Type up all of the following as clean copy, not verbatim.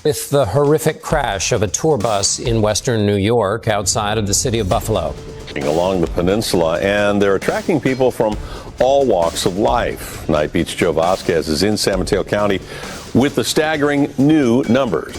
with the horrific crash of a tour bus in western New York outside of the city of Buffalo. Along the peninsula, and they're attracting people from all walks of life. Night Beat's Joe Vasquez is in San Mateo County with the staggering new numbers.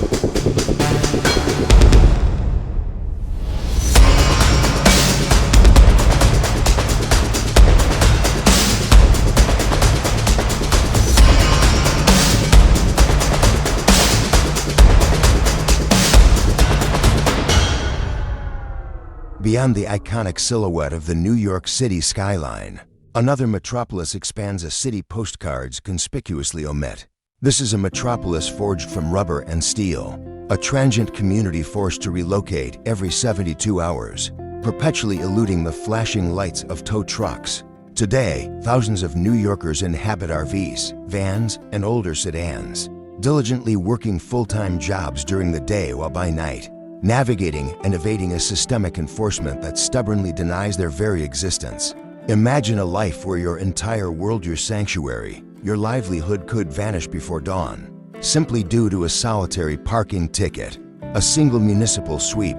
Beyond the iconic silhouette of the New York City skyline, another metropolis expands a city postcards conspicuously omit. This is a metropolis forged from rubber and steel, a transient community forced to relocate every 72 hours, perpetually eluding the flashing lights of tow trucks. Today, thousands of New Yorkers inhabit RVs, vans, and older sedans, diligently working full-time jobs during the day while by night, navigating and evading a systemic enforcement that stubbornly denies their very existence. Imagine a life where your entire world, your sanctuary, your livelihood could vanish before dawn, simply due to a solitary parking ticket, a single municipal sweep,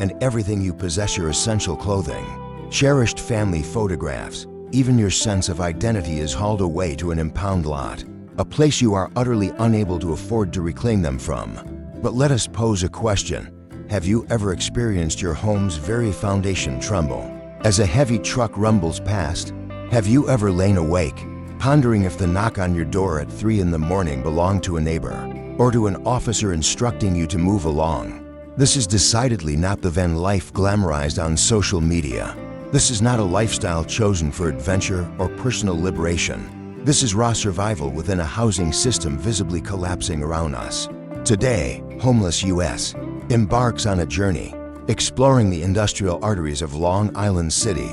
and everything you possess, your essential clothing, cherished family photographs, even your sense of identity is hauled away to an impound lot, a place you are utterly unable to afford to reclaim them from. But let us pose a question. Have you ever experienced your home's very foundation tremble as a heavy truck rumbles past? Have you ever lain awake, pondering if the knock on your door at 3 in the morning belonged to a neighbor or to an officer instructing you to move along? This is decidedly not the van life glamorized on social media. This is not a lifestyle chosen for adventure or personal liberation. This is raw survival within a housing system visibly collapsing around us. Today, homeless U.S. embarks on a journey, exploring the industrial arteries of Long Island City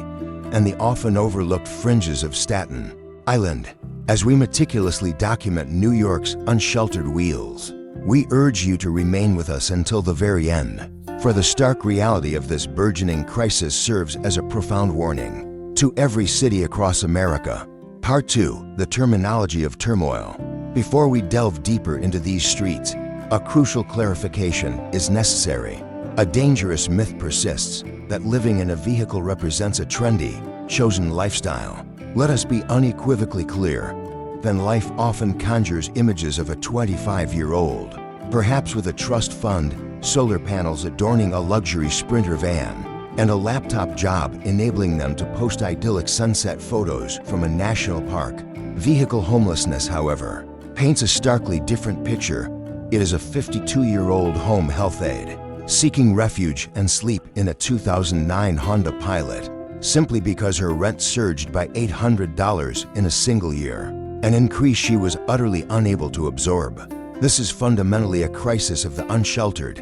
and the often overlooked fringes of Staten Island. As we meticulously document New York's unsheltered wheels, we urge you to remain with us until the very end, for the stark reality of this burgeoning crisis serves as a profound warning to every city across America. Part 2, the terminology of turmoil. Before we delve deeper into these streets, a crucial clarification is necessary. A dangerous myth persists that living in a vehicle represents a trendy, chosen lifestyle. Let us be unequivocally clear. Then life often conjures images of a 25-year-old, perhaps with a trust fund, solar panels adorning a luxury Sprinter van, and a laptop job enabling them to post idyllic sunset photos from a national park. Vehicle homelessness, however, paints a starkly different picture. It is a 52-year-old home health aide seeking refuge and sleep in a 2009 Honda Pilot simply because her rent surged by $800 in a single year, an increase she was utterly unable to absorb. This is fundamentally a crisis of the unsheltered.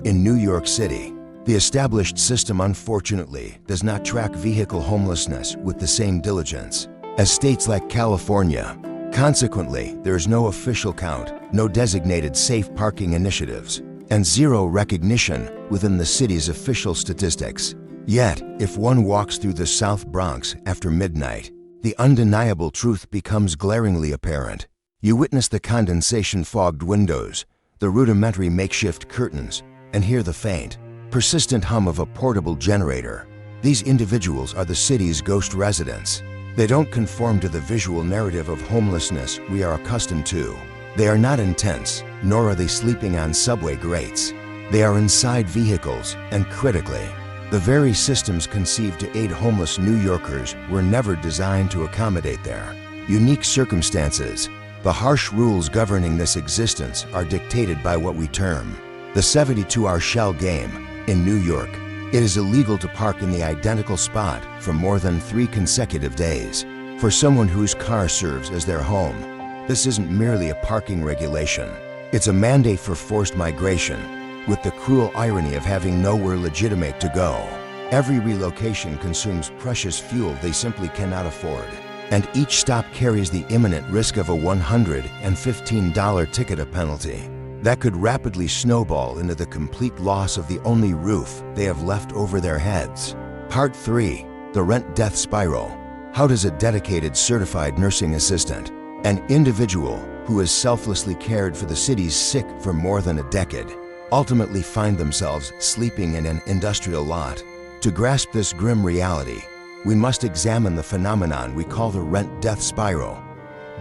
In New York City, the established system unfortunately does not track vehicle homelessness with the same diligence as states like California. Consequently, there is no official count, no designated safe parking initiatives, and zero recognition within the city's official statistics. Yet, if one walks through the South Bronx after midnight, the undeniable truth becomes glaringly apparent. You witness the condensation-fogged windows, the rudimentary makeshift curtains, and hear the faint, persistent hum of a portable generator. These individuals are the city's ghost residents. They don't conform to the visual narrative of homelessness we are accustomed to. They are not intense, nor are they sleeping on subway grates. They are inside vehicles, and critically, the very systems conceived to aid homeless New Yorkers were never designed to accommodate their unique circumstances. The harsh rules governing this existence are dictated by what we term the 72-hour shell game. In New York, it is illegal to park in the identical spot for more than 3 consecutive days. For someone whose car serves as their home, this isn't merely a parking regulation. It's a mandate for forced migration, with the cruel irony of having nowhere legitimate to go. Every relocation consumes precious fuel they simply cannot afford, and each stop carries the imminent risk of a $115 ticket penalty that could rapidly snowball into the complete loss of the only roof they have left over their heads. Part 3, the rent death spiral. How does a dedicated certified nursing assistant, an individual who has selflessly cared for the city's sick for more than a decade, ultimately find themselves sleeping in an industrial lot. To grasp this grim reality, we must examine the phenomenon we call the rent death spiral.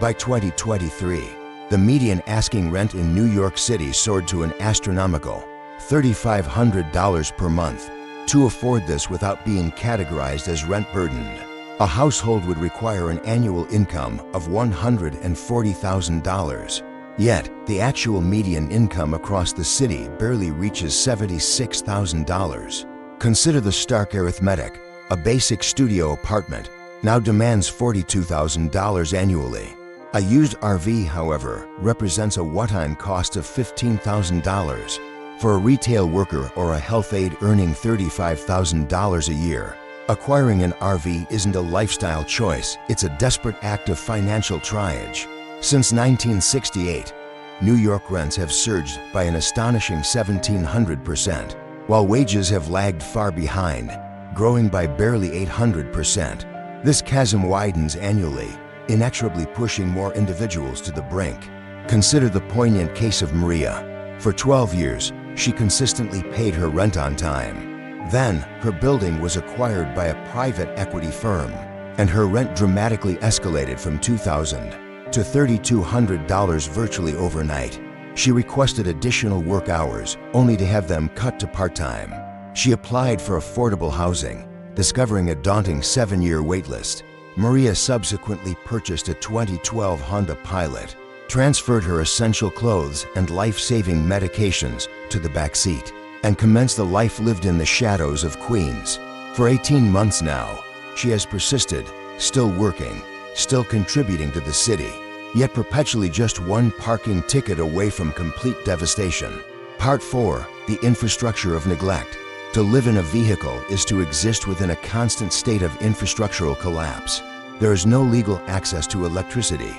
By 2023, the median asking rent in New York City soared to an astronomical $3,500 per month. To afford this without being categorized as rent-burdened, a household would require an annual income of $140,000. Yet, the actual median income across the city barely reaches $76,000. Consider the stark arithmetic. A basic studio apartment now demands $42,000 annually. A used RV, however, represents a one-time cost of $15,000. For a retail worker or a health aide earning $35,000 a year, acquiring an RV isn't a lifestyle choice, it's a desperate act of financial triage. Since 1968, New York rents have surged by an astonishing 1,700%, while wages have lagged far behind, growing by barely 800%. This chasm widens annually, inexorably pushing more individuals to the brink. Consider the poignant case of Maria. For 12 years, she consistently paid her rent on time. Then, her building was acquired by a private equity firm, and her rent dramatically escalated from $2,000 to $3,200 virtually overnight. She requested additional work hours, only to have them cut to part-time. She applied for affordable housing, discovering a daunting 7-year waitlist. Maria subsequently purchased a 2012 Honda Pilot, transferred her essential clothes and life-saving medications to the back seat, and commenced a life lived in the shadows of Queens. For 18 months now, she has persisted, still working, still contributing to the city, yet perpetually just one parking ticket away from complete devastation. Part 4. The infrastructure of neglect. To live in a vehicle is to exist within a constant state of infrastructural collapse. There is no legal access to electricity,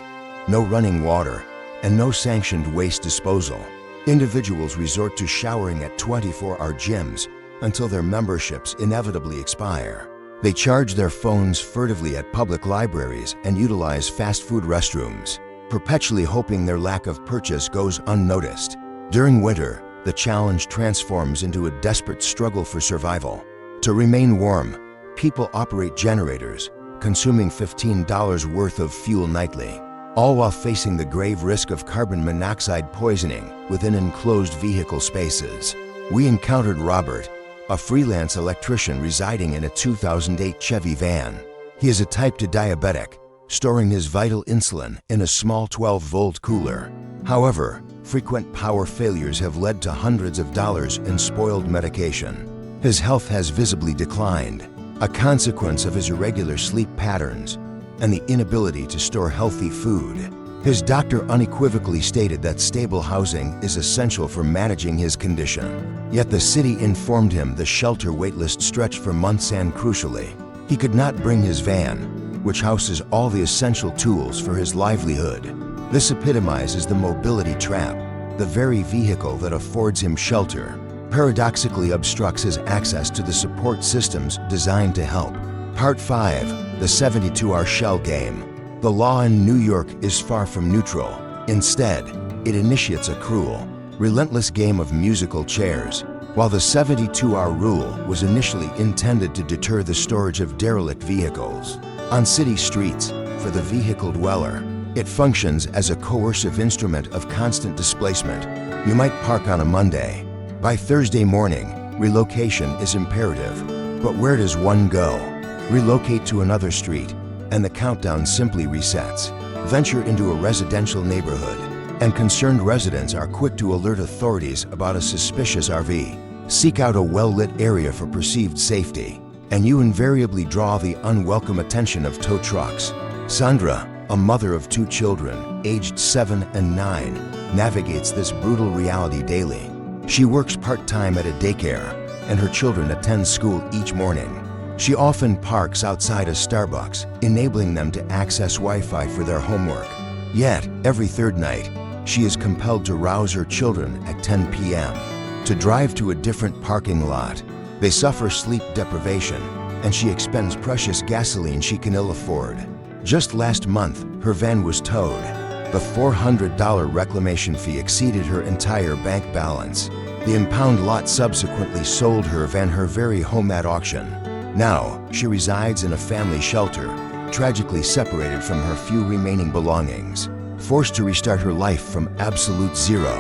no running water, and no sanctioned waste disposal. Individuals resort to showering at 24-hour gyms until their memberships inevitably expire. They charge their phones furtively at public libraries and utilize fast food restrooms, perpetually hoping their lack of purchase goes unnoticed. During winter, the challenge transforms into a desperate struggle for survival. To remain warm, people operate generators, consuming $15 worth of fuel nightly, all while facing the grave risk of carbon monoxide poisoning within enclosed vehicle spaces. We encountered Robert, a freelance electrician residing in a 2008 Chevy van. He is a type 2 diabetic, storing his vital insulin in a small 12-volt cooler. However, frequent power failures have led to hundreds of dollars in spoiled medication. His health has visibly declined, a consequence of his irregular sleep patterns and the inability to store healthy food. His doctor unequivocally stated that stable housing is essential for managing his condition. Yet the city informed him the shelter waitlist stretched for months, and crucially, he could not bring his van, which houses all the essential tools for his livelihood. This epitomizes the mobility trap. The very vehicle that affords him shelter paradoxically obstructs his access to the support systems designed to help. Part 5. The 72-hour shell game. The law in New York is far from neutral. Instead, it initiates a cruel, relentless game of musical chairs. While the 72-hour rule was initially intended to deter the storage of derelict vehicles on city streets for the vehicle dweller, it functions as a coercive instrument of constant displacement. You might park on a Monday. By Thursday morning, relocation is imperative. But where does one go? Relocate to another street, and the countdown simply resets. Venture into a residential neighborhood, and concerned residents are quick to alert authorities about a suspicious RV. Seek out a well-lit area for perceived safety, and you invariably draw the unwelcome attention of tow trucks. Sandra, a mother of 2 children, aged 7 and 9, navigates this brutal reality daily. She works part-time at a daycare, and her children attend school each morning. She often parks outside a Starbucks, enabling them to access Wi-Fi for their homework. Yet, every third night, she is compelled to rouse her children at 10 p.m. to drive to a different parking lot. They suffer sleep deprivation, and she expends precious gasoline she can ill afford. Just last month, her van was towed, The $400 reclamation fee exceeded her entire bank balance. The impound lot subsequently sold her van her very home at auction. Now, she resides in a family shelter, tragically separated from her few remaining belongings, forced to restart her life from absolute zero.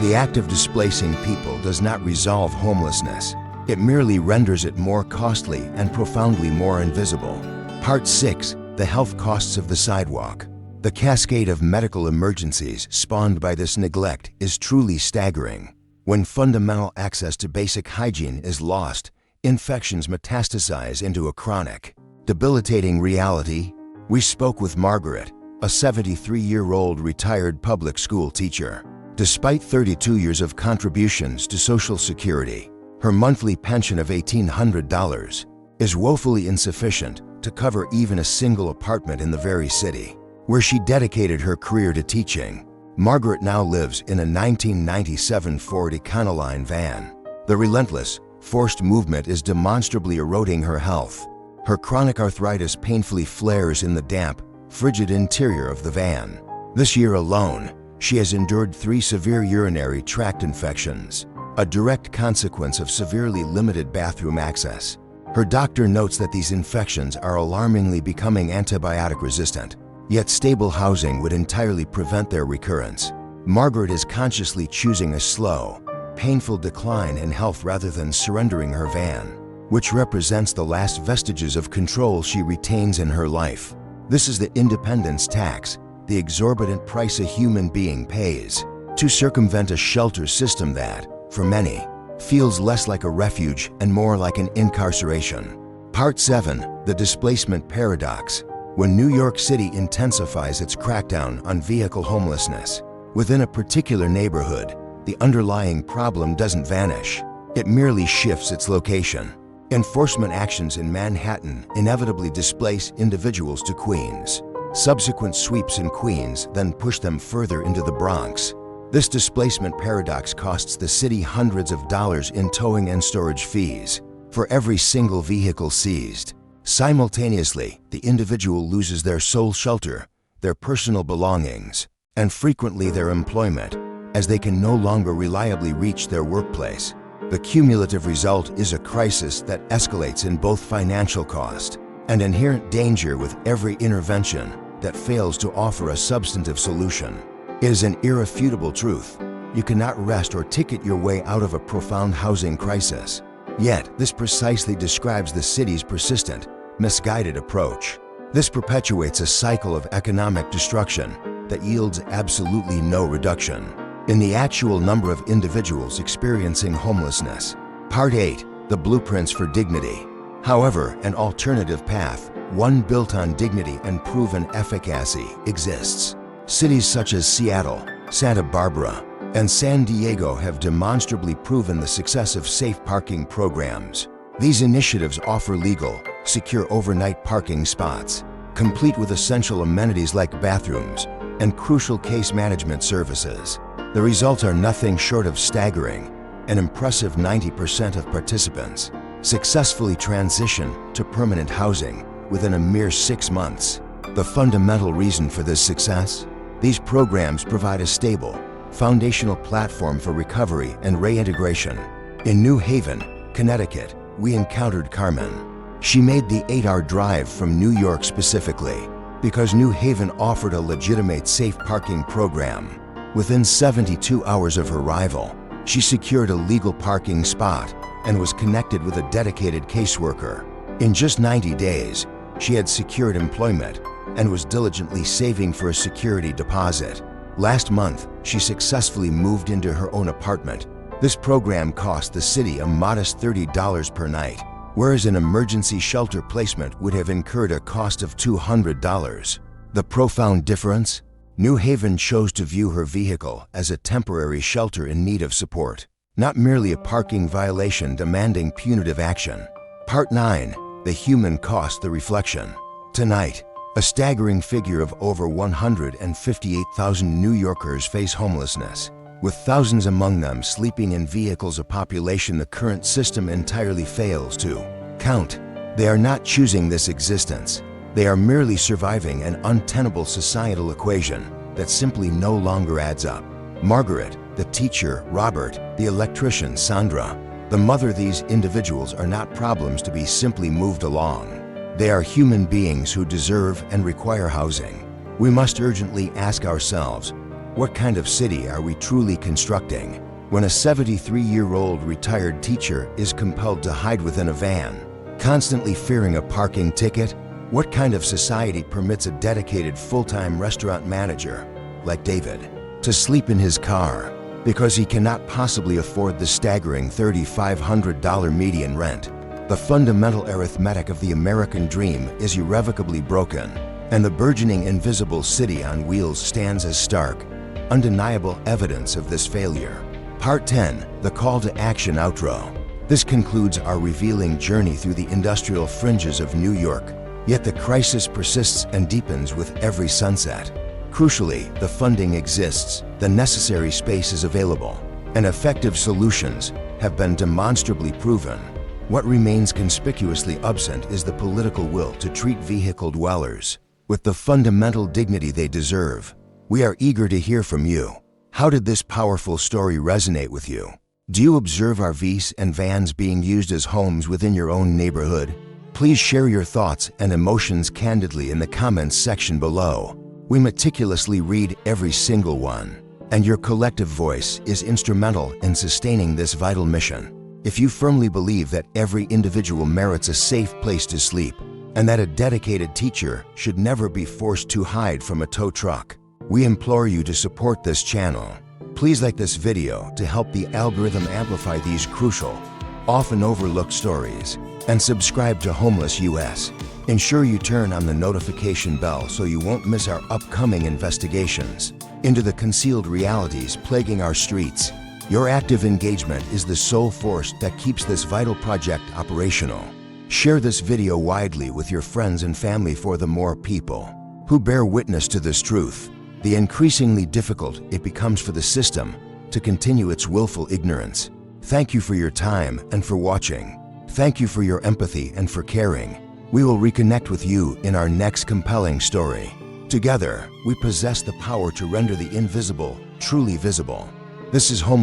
The act of displacing people does not resolve homelessness. It merely renders it more costly and profoundly more invisible. Part 6. The health costs of the sidewalk. The cascade of medical emergencies spawned by this neglect is truly staggering. When fundamental access to basic hygiene is lost, infections metastasize into a chronic, debilitating reality. We spoke with Margaret, a 73-year-old retired public school teacher. Despite 32 years of contributions to Social Security, her monthly pension of $1,800 is woefully insufficient to cover even a single apartment in the very city where she dedicated her career to teaching. Margaret now lives in a 1997 Ford Econoline van. The relentless, forced movement is demonstrably eroding her health. Her chronic arthritis painfully flares in the damp, frigid interior of the van. This year alone, she has endured 3 severe urinary tract infections, a direct consequence of severely limited bathroom access. Her doctor notes that these infections are alarmingly becoming antibiotic resistant, yet stable housing would entirely prevent their recurrence. Margaret is consciously choosing a slow, painful decline in health rather than surrendering her van, which represents the last vestiges of control she retains in her life. This is the independence tax, the exorbitant price a human being pays to circumvent a shelter system that, for many, feels less like a refuge and more like an incarceration. Part 7. The displacement paradox. When New York City intensifies its crackdown on vehicle homelessness within a particular neighborhood, the underlying problem doesn't vanish. It merely shifts its location. Enforcement actions in Manhattan inevitably displace individuals to Queens. Subsequent sweeps in Queens then push them further into the Bronx. This displacement paradox costs the city hundreds of dollars in towing and storage fees for every single vehicle seized. Simultaneously, the individual loses their sole shelter, their personal belongings, and frequently their employment, as they can no longer reliably reach their workplace. The cumulative result is a crisis that escalates in both financial cost and inherent danger with every intervention that fails to offer a substantive solution. It is an irrefutable truth. You cannot rest or ticket your way out of a profound housing crisis. Yet, this precisely describes the city's persistent, misguided approach. This perpetuates a cycle of economic destruction that yields absolutely no reduction in the actual number of individuals experiencing homelessness. Part 8. The blueprints for dignity. However, an alternative path, one built on dignity and proven efficacy, exists. Cities such as Seattle, Santa Barbara, and San Diego have demonstrably proven the success of safe parking programs. These initiatives offer legal, secure overnight parking spots, complete with essential amenities like bathrooms and crucial case management services. The results are nothing short of staggering. An impressive 90% of participants successfully transition to permanent housing within a mere 6 months. The fundamental reason for this success? These programs provide a stable, foundational platform for recovery and reintegration. In New Haven, Connecticut, we encountered Carmen. She made the 8-hour drive from New York specifically because New Haven offered a legitimate safe parking program. Within 72 hours of her arrival, she secured a legal parking spot and was connected with a dedicated caseworker. In just 90 days, she had secured employment and was diligently saving for a security deposit. Last month, she successfully moved into her own apartment. This program cost the city a modest $30 per night, whereas an emergency shelter placement would have incurred a cost of $200. The profound difference? New Haven chose to view her vehicle as a temporary shelter in need of support, not merely a parking violation demanding punitive action. Part 9. The human cost, the reflection. Tonight, a staggering figure of over 158,000 New Yorkers face homelessness, with thousands among them sleeping in vehicles, a population the current system entirely fails to count. They are not choosing this existence. They are merely surviving an untenable societal equation that simply no longer adds up. Margaret, the teacher, Robert, the electrician, Sandra. The mother, these individuals are not problems to be simply moved along. They are human beings who deserve and require housing. We must urgently ask ourselves, what kind of city are we truly constructing when a 73-year-old retired teacher is compelled to hide within a van, constantly fearing a parking ticket? What kind of society permits a dedicated full-time restaurant manager, like David, to sleep in his car because he cannot possibly afford the staggering $3,500 median rent? The fundamental arithmetic of the American dream is irrevocably broken, and the burgeoning invisible city on wheels stands as stark, undeniable evidence of this failure. Part 10, the call to action outro. This concludes our revealing journey through the industrial fringes of New York, yet the crisis persists and deepens with every sunset. Crucially, the funding exists, the necessary space is available, and effective solutions have been demonstrably proven. What remains conspicuously absent is the political will to treat vehicle dwellers with the fundamental dignity they deserve. We are eager to hear from you. How did this powerful story resonate with you? Do you observe RVs and vans being used as homes within your own neighborhood? Please share your thoughts and emotions candidly in the comments section below. We meticulously read every single one, and your collective voice is instrumental in sustaining this vital mission. If you firmly believe that every individual merits a safe place to sleep, and that a dedicated teacher should never be forced to hide from a tow truck, we implore you to support this channel. Please like this video to help the algorithm amplify these crucial, often overlooked stories, and subscribe to Homeless US. Ensure you turn on the notification bell so you won't miss our upcoming investigations into the concealed realities plaguing our streets. Your active engagement is the sole force that keeps this vital project operational. Share this video widely with your friends and family. For the more people who bear witness to this truth, the increasingly difficult it becomes for the system to continue its willful ignorance. Thank you for your time and for watching. Thank you for your empathy and for caring. We will reconnect with you in our next compelling story. Together, we possess the power to render the invisible truly visible. This is Home.